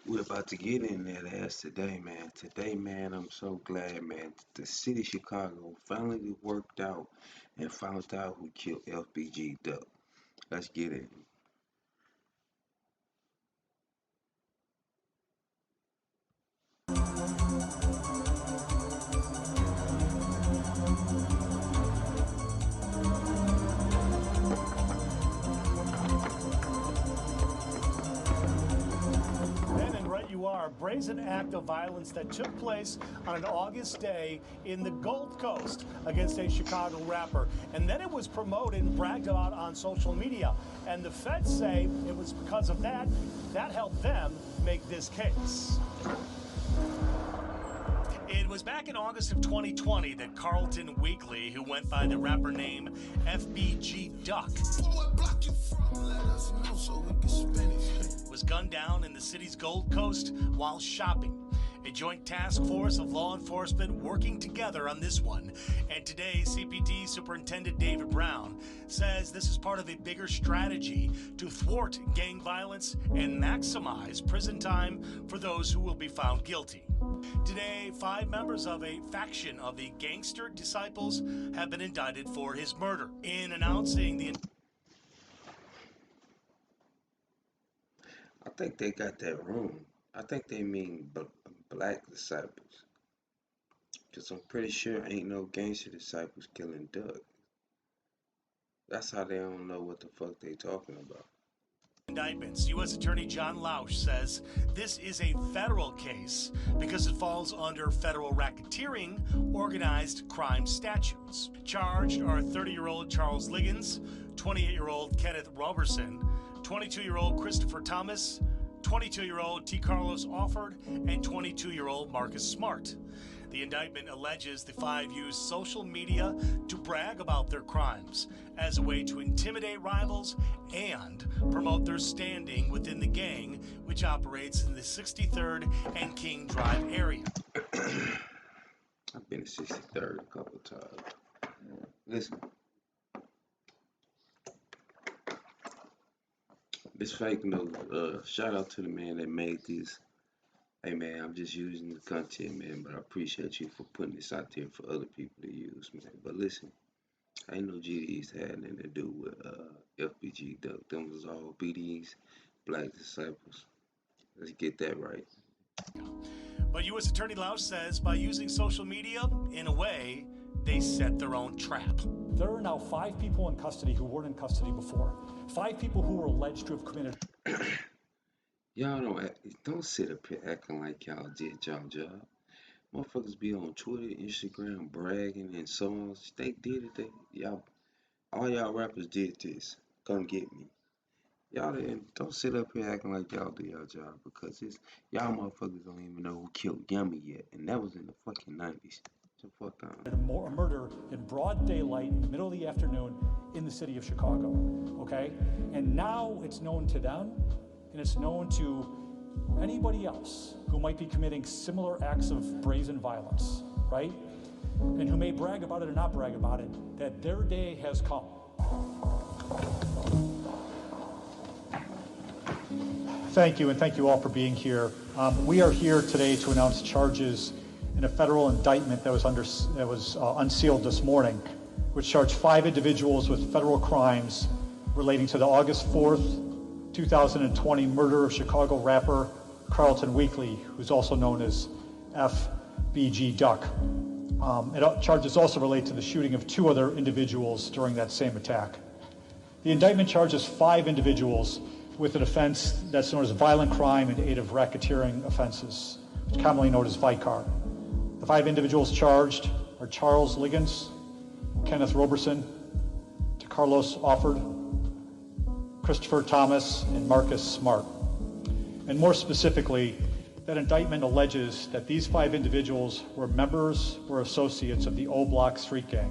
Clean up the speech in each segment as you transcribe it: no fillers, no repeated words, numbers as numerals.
We're about to get in that ass today, man. Today, man, I'm so glad, man. The city of Chicago finally worked out and found out who killed FBG Duck. Let's get it. And right you are, a brazen act of violence that took place on an August day in the Gold Coast against a Chicago rapper. And then it was promoted and bragged about on social media. And the feds say it was because of that helped them make this case. It was back in August of 2020 that Carlton Weekly, who went by the rapper name FBG Duck, was gunned down in the city's Gold Coast while shopping. A joint task force of law enforcement working together on this one. And today, CPD Superintendent David Brown says this is part of a bigger strategy to thwart gang violence and maximize prison time for those who will be found guilty. Today, 5 members of a faction of the Gangster Disciples have been indicted for his murder. In announcing the I think they got that wrong. I think they mean black disciples. Because I'm pretty sure ain't no gangster disciples killing Duck. That's how they don't know what the fuck they talking about. indictments, U.S. Attorney John Lausch says this is a federal case because it falls under federal racketeering organized crime statutes. Charged are 30-year-old Charles Liggins, 28-year-old Kenneth Roberson, 22-year-old Christopher Thomas, 22-year-old T. Carlos Offord, and 22-year-old Marcus Smart. The indictment alleges the 5 used social media to brag about their crimes as a way to intimidate rivals and promote their standing within the gang, which operates in the 63rd and King Drive area. I've been to 63rd a couple times. Listen, this fake news. Shout out to the man that made this. Hey man, I'm just using the content, man, but I appreciate you for putting this out there for other people to use, man. But listen, I ain't no GDs had nothing to do with FBG Duck. Them was all BDs, Black Disciples. Let's get that right. But U.S. Attorney Lausch says by using social media, in a way, they set their own trap. There are now 5 people in custody who weren't in custody before. 5 people who were alleged to have committed. Y'all don't sit up here acting like y'all did y'all job. Motherfuckers be on Twitter, Instagram, bragging and so on. They did it. All y'all rappers did this. Come get me. Y'all don't sit up here acting like y'all do y'all job because y'all motherfuckers don't even know who killed Yummy yet, and that was in the fucking 90s. So fuck on. A murder in broad daylight in the middle of the afternoon in the city of Chicago, okay? And now it's known to them, and it's known to anybody else who might be committing similar acts of brazen violence, right? And who may brag about it or not brag about it, that their day has come. Thank you, and thank you all for being here. We are here today to announce charges in a federal indictment that was unsealed this morning, which charged 5 individuals with federal crimes relating to the August 4th, 2020 murder of Chicago rapper Carlton Weekly, who's also known as FBG Duck. Charges also relate to the shooting of 2 other individuals during that same attack. The indictment charges 5 individuals with an offense that's known as violent crime in aid of racketeering offenses, which is commonly known as VICAR. The 5 individuals charged are Charles Liggins, Kenneth Roberson, Carlos Offord, Christopher Thomas, and Marcus Smart. And more specifically, that indictment alleges that these 5 individuals were members or associates of the O Block Street Gang,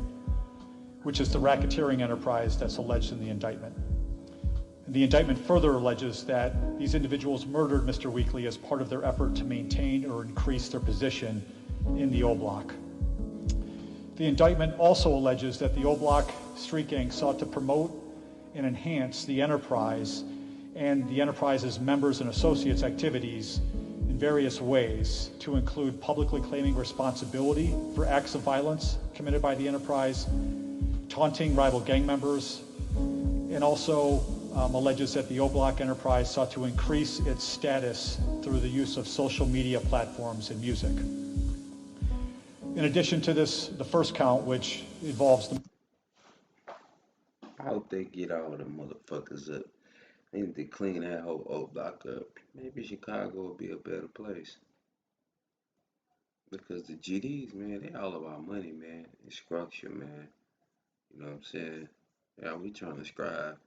which is the racketeering enterprise that's alleged in the indictment. And the indictment further alleges that these individuals murdered Mr. Weekly as part of their effort to maintain or increase their position in the O Block. The indictment also alleges that the O Block Street Gang sought to promote and enhance the enterprise and the enterprise's members and associates' activities various ways, to include publicly claiming responsibility for acts of violence committed by the enterprise, taunting rival gang members, and also alleges that the O-Block enterprise sought to increase its status through the use of social media platforms and music. In addition to this, the first count, which involves the I hope they get all the motherfuckers up. They need to clean that whole old block up. Maybe Chicago will be a better place. Because the GDs, man, they all about money, man, and structure, man. You know what I'm saying? Yeah, we trying to strive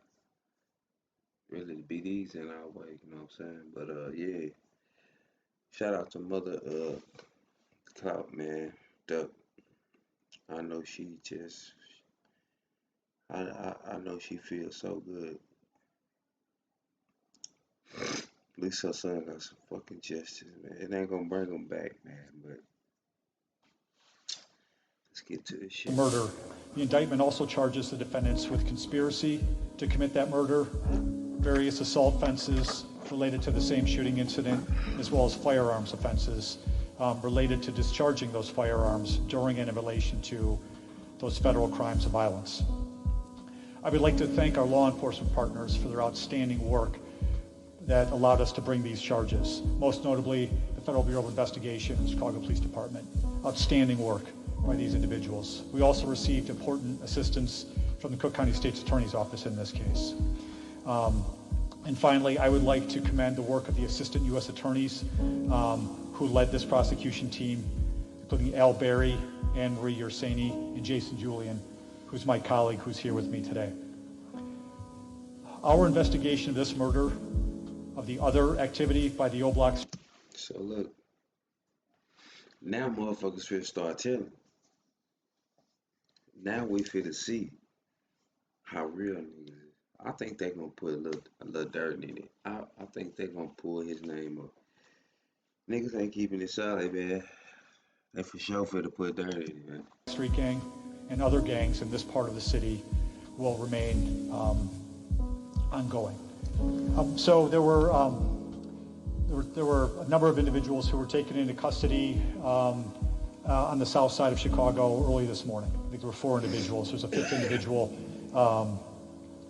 really to be these in our way, you know what I'm saying? But yeah, shout out to Mother Clout, man. Duck. I know she just I know she feels so good. At least her son got some fucking justice, man. It ain't gonna bring him back, man, but let's get to this shit. murder. The indictment also charges the defendants with conspiracy to commit that murder, various assault offenses related to the same shooting incident, as well as firearms offenses related to discharging those firearms during and in relation to those federal crimes of violence. I would like to thank our law enforcement partners for their outstanding work that allowed us to bring these charges, most notably the Federal Bureau of Investigation, the Chicago Police Department. Outstanding work by these individuals. We also received important assistance from the Cook County State's Attorney's Office in this case. And finally, I would like to commend the work of the Assistant U.S. Attorneys who led this prosecution team, including Al Berry, Anne Marie Ursani, and Jason Julian, who's my colleague who's here with me today. Our investigation of this murder, of the other activity by the O-Block. So look, now motherfuckers finna start telling. Now we finna see how real niggas is. I think they gonna put a little dirt in it. I think they gonna pull his name up. Niggas ain't keeping it solid, man. They for sure finna put dirt in it, man. Street gang and other gangs in this part of the city will remain ongoing. So there were a number of individuals who were taken into custody on the south side of Chicago early this morning. I think there were 4 individuals. There's a 5th individual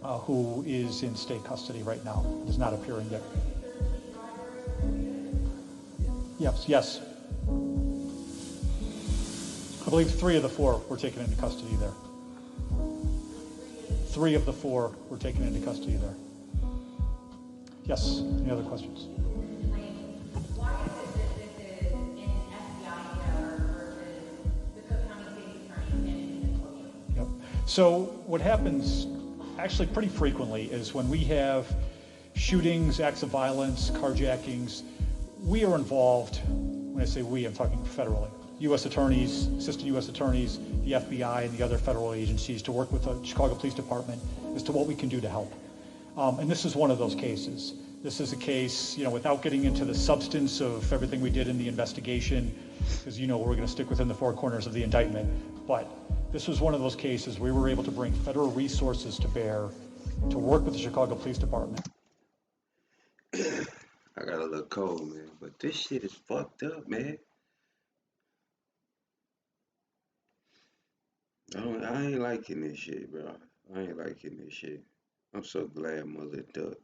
who is in state custody right now. Is not appearing yet. Yes. I believe 3 of the 4 were taken into custody there. 3 of the 4 were taken into custody there. Yes, any other questions? Why is it that this is an FBI error versus the Cook County State's Attorney standing in the podium? Yep. So what happens actually pretty frequently is when we have shootings, acts of violence, carjackings, we are involved. When I say we, I'm talking federally. U.S. attorneys, assistant U.S. attorneys, the FBI, and the other federal agencies to work with the Chicago Police Department as to what we can do to help. And this is one of those cases. This is a case, without getting into the substance of everything we did in the investigation, because we're going to stick within the 4 corners of the indictment. But this was one of those cases we were able to bring federal resources to bear to work with the Chicago Police Department. I got a little cold, man, but this shit is fucked up, man. I ain't liking this shit, bro. I ain't liking this shit. I'm so glad Mother Duck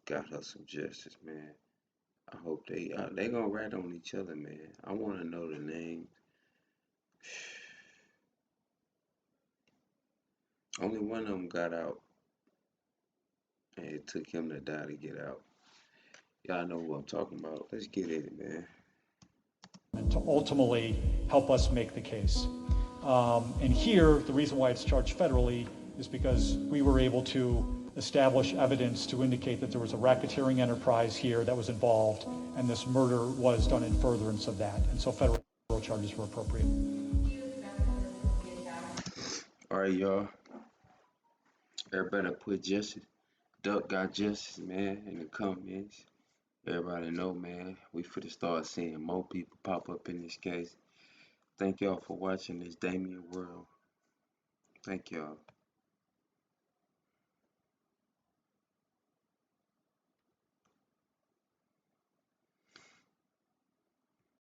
got her some justice, man. I hope they gonna rat on each other, man. I want to know the name. Only one of them got out, and it took him to die to get out. Y'all know who I'm talking about. Let's get in it, man. And to ultimately help us make the case. And here, the reason why it's charged federally is because we were able to establish evidence to indicate that there was a racketeering enterprise here that was involved, and this murder was done in furtherance of that. And so federal charges were appropriate. All right, y'all. Everybody put justice. Duck got justice, man, in the comments. Everybody know, man, we finna start seeing more people pop up in this case. Thank y'all for watching this Damien World. Thank y'all.